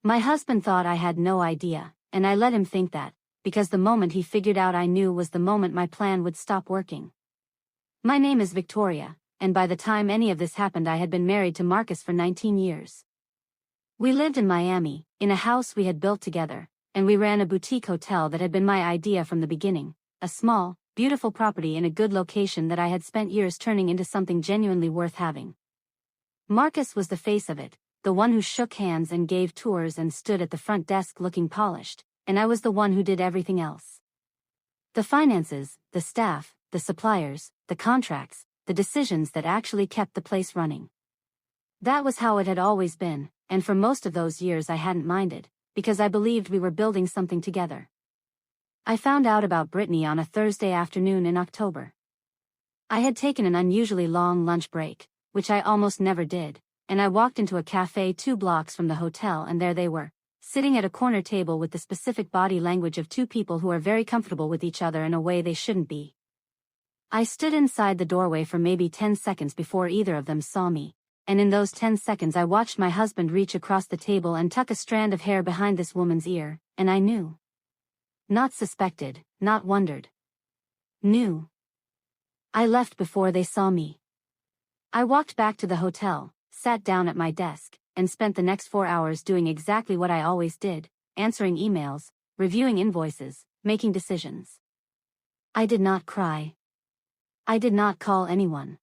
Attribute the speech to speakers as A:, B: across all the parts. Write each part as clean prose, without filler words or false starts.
A: My husband thought I had no idea, and I let him think that, because the moment he figured out I knew was the moment my plan would stop working. My name is Victoria, and by the time any of this happened I had been married to Marcus for 19 years. We lived in Miami, in a house we had built together, and we ran a boutique hotel that had been my idea from the beginning, a small, beautiful property in a good location that I had spent years turning into something genuinely worth having. Marcus was the face of it, the one who shook hands and gave tours and stood at the front desk looking polished, and I was the one who did everything else. The finances, the staff, the suppliers, the contracts, the decisions that actually kept the place running. That was how it had always been, and for most of those years I hadn't minded, because I believed we were building something together. I found out about Brittany on a Thursday afternoon in October. I had taken an unusually long lunch break, which I almost never did, and I walked into a café 2 blocks from the hotel and there they were, sitting at a corner table with the specific body language of two people who are very comfortable with each other in a way they shouldn't be. I stood inside the doorway for maybe 10 seconds before either of them saw me, and in those 10 seconds I watched my husband reach across the table and tuck a strand of hair behind this woman's ear, and I knew. Not suspected, not wondered. Knew. I left before they saw me. I walked back to the hotel, sat down at my desk, and spent the next 4 hours doing exactly what I always did, answering emails, reviewing invoices, making decisions. I did not cry. I did not call anyone.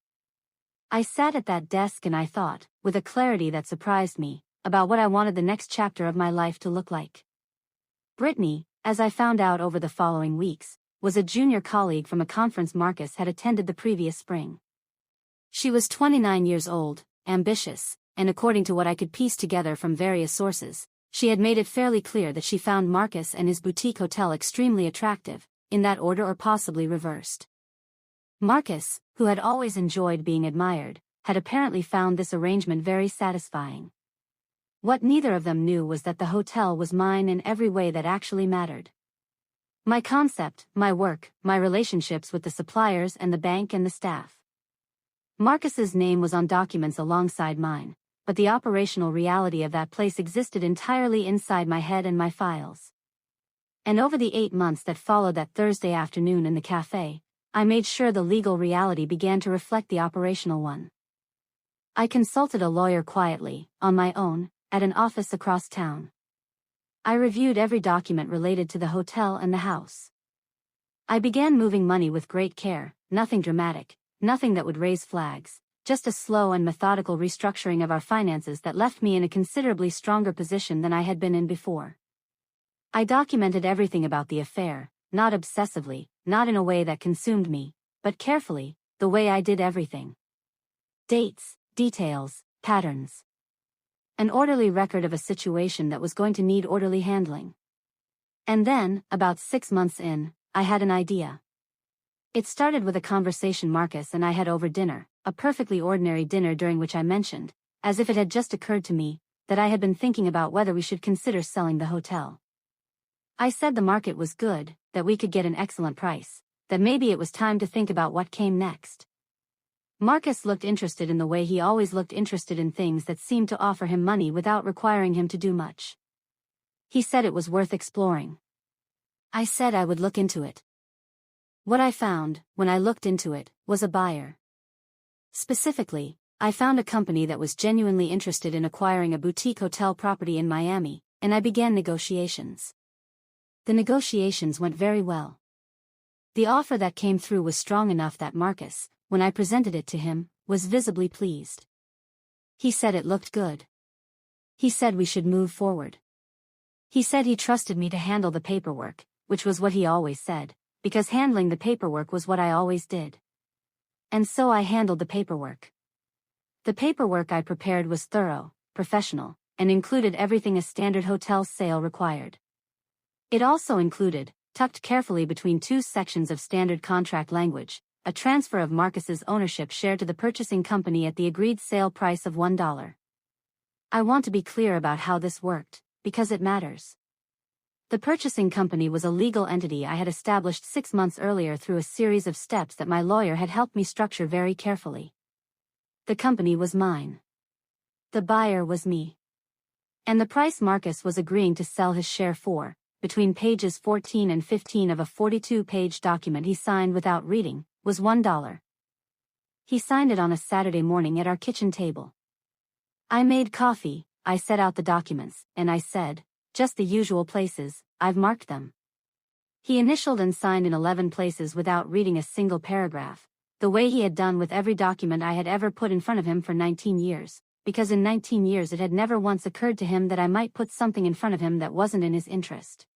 A: I sat at that desk and I thought, with a clarity that surprised me, about what I wanted the next chapter of my life to look like. Brittany, as I found out over the following weeks, was a junior colleague from a conference Marcus had attended the previous spring. She was 29 years old, ambitious, and according to what I could piece together from various sources, she had made it fairly clear that she found Marcus and his boutique hotel extremely attractive, in that order or possibly reversed. Marcus, who had always enjoyed being admired, had apparently found this arrangement very satisfying. What neither of them knew was that the hotel was mine in every way that actually mattered. My concept, my work, my relationships with the suppliers and the bank and the staff. Marcus's name was on documents alongside mine, but the operational reality of that place existed entirely inside my head and my files. And over the 8 months that followed that Thursday afternoon in the cafe, I made sure the legal reality began to reflect the operational one. I consulted a lawyer quietly, on my own, at an office across town. I reviewed every document related to the hotel and the house. I began moving money with great care, nothing dramatic, nothing that would raise flags, just a slow and methodical restructuring of our finances that left me in a considerably stronger position than I had been in before. I documented everything about the affair, not obsessively, not in a way that consumed me, but carefully, the way I did everything. Dates, details, patterns. An orderly record of a situation that was going to need orderly handling. And then, about 6 months in, I had an idea. It started with a conversation Marcus and I had over dinner, a perfectly ordinary dinner during which I mentioned, as if it had just occurred to me, that I had been thinking about whether we should consider selling the hotel. I said the market was good, that we could get an excellent price, that maybe it was time to think about what came next. Marcus looked interested in the way he always looked interested in things that seemed to offer him money without requiring him to do much. He said it was worth exploring. I said I would look into it. What I found, when I looked into it, was a buyer. Specifically, I found a company that was genuinely interested in acquiring a boutique hotel property in Miami, and I began negotiations. The negotiations went very well. The offer that came through was strong enough that Marcus, when I presented it to him, was visibly pleased. He said it looked good. He said we should move forward. He said he trusted me to handle the paperwork, which was what he always said, because handling the paperwork was what I always did. And so I handled the paperwork. The paperwork I prepared was thorough, professional, and included everything a standard hotel sale required. It also included, tucked carefully between 2 sections of standard contract language, a transfer of Marcus's ownership share to the purchasing company at the agreed sale price of $1. I want to be clear about how this worked, because it matters. The purchasing company was a legal entity I had established 6 months earlier through a series of steps that my lawyer had helped me structure very carefully. The company was mine. The buyer was me. And the price Marcus was agreeing to sell his share for, between pages 14 and 15 of a 42-page document he signed without reading, was $1. He signed it on a Saturday morning at our kitchen table. I made coffee, I set out the documents, and I said, just the usual places, I've marked them. He initialed and signed in 11 places without reading a single paragraph, the way he had done with every document I had ever put in front of him for 19 years, because in 19 years it had never once occurred to him that I might put something in front of him that wasn't in his interest.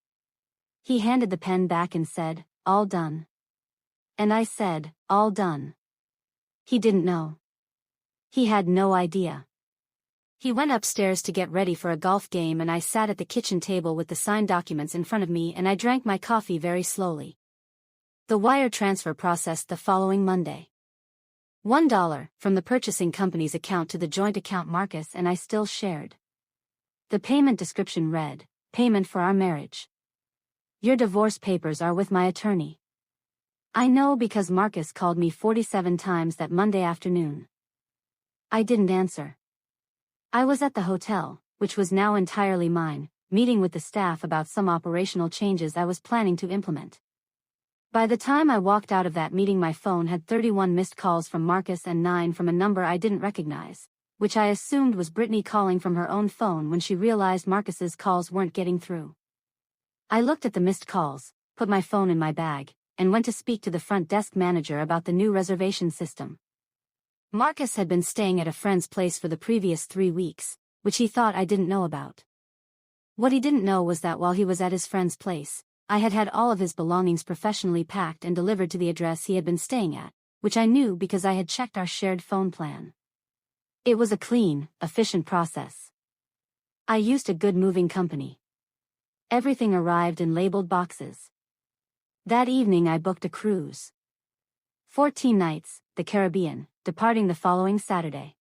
A: He handed the pen back and said, all done. And I said, all done. He didn't know. He had no idea. He went upstairs to get ready for a golf game and I sat at the kitchen table with the signed documents in front of me and I drank my coffee very slowly. The wire transfer processed the following Monday. $1 from the purchasing company's account to the joint account Marcus and I still shared. The payment description read, payment for our marriage. Your divorce papers are with my attorney. I know because Marcus called me 47 times that Monday afternoon. I didn't answer. I was at the hotel, which was now entirely mine, meeting with the staff about some operational changes I was planning to implement. By the time I walked out of that meeting my phone had 31 missed calls from Marcus and 9 from a number I didn't recognize, which I assumed was Brittany calling from her own phone when she realized Marcus's calls weren't getting through. I looked at the missed calls, put my phone in my bag, and went to speak to the front desk manager about the new reservation system. Marcus had been staying at a friend's place for the previous 3 weeks, which he thought I didn't know about. What he didn't know was that while he was at his friend's place, I had had all of his belongings professionally packed and delivered to the address he had been staying at, which I knew because I had checked our shared phone plan. It was a clean, efficient process. I used a good moving company. Everything arrived in labeled boxes. That evening I booked a cruise. 14 nights, the Caribbean, departing the following Saturday.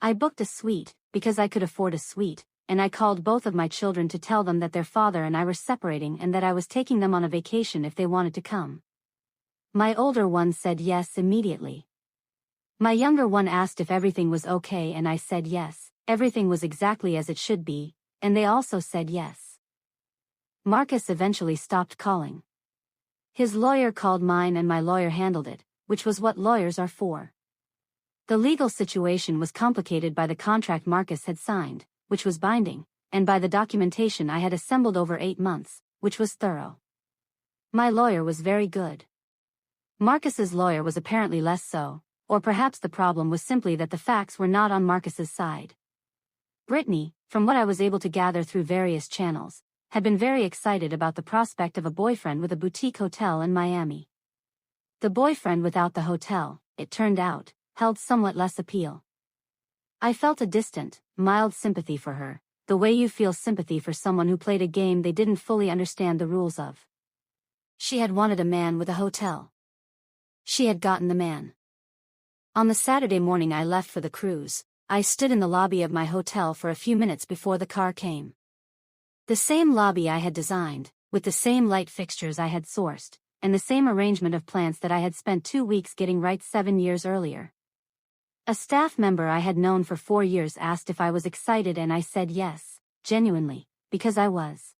A: I booked a suite, because I could afford a suite, and I called both of my children to tell them that their father and I were separating and that I was taking them on a vacation if they wanted to come. My older one said yes immediately. My younger one asked if everything was okay and I said yes, everything was exactly as it should be, and they also said yes. Marcus eventually stopped calling. His lawyer called mine and my lawyer handled it, which was what lawyers are for. The legal situation was complicated by the contract Marcus had signed, which was binding, and by the documentation I had assembled over 8 months, which was thorough. My lawyer was very good. Marcus's lawyer was apparently less so, or perhaps the problem was simply that the facts were not on Marcus's side. Brittany, from what I was able to gather through various channels, had been very excited about the prospect of a boyfriend with a boutique hotel in Miami. The boyfriend without the hotel, it turned out, held somewhat less appeal. I felt a distant, mild sympathy for her, the way you feel sympathy for someone who played a game they didn't fully understand the rules of. She had wanted a man with a hotel. She had gotten the man. On the Saturday morning I left for the cruise, I stood in the lobby of my hotel for a few minutes before the car came. The same lobby I had designed, with the same light fixtures I had sourced, and the same arrangement of plants that I had spent 2 weeks getting right 7 years earlier. A staff member I had known for 4 years asked if I was excited and I said yes, genuinely, because I was.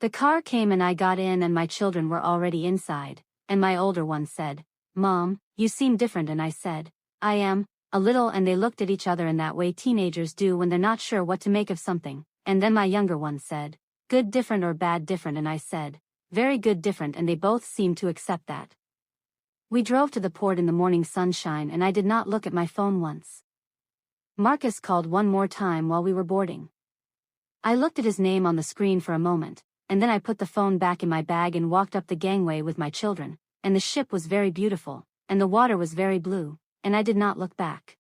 A: The car came and I got in and my children were already inside, and my older one said, "Mom, you seem different," and I said, "I am, a little," and they looked at each other in that way teenagers do when they're not sure what to make of something. And then my younger one said, "Good different or bad different," and I said, "Very good different," and they both seemed to accept that. We drove to the port in the morning sunshine and I did not look at my phone once. Marcus called one more time while we were boarding. I looked at his name on the screen for a moment, and then I put the phone back in my bag and walked up the gangway with my children, and the ship was very beautiful, and the water was very blue, and I did not look back.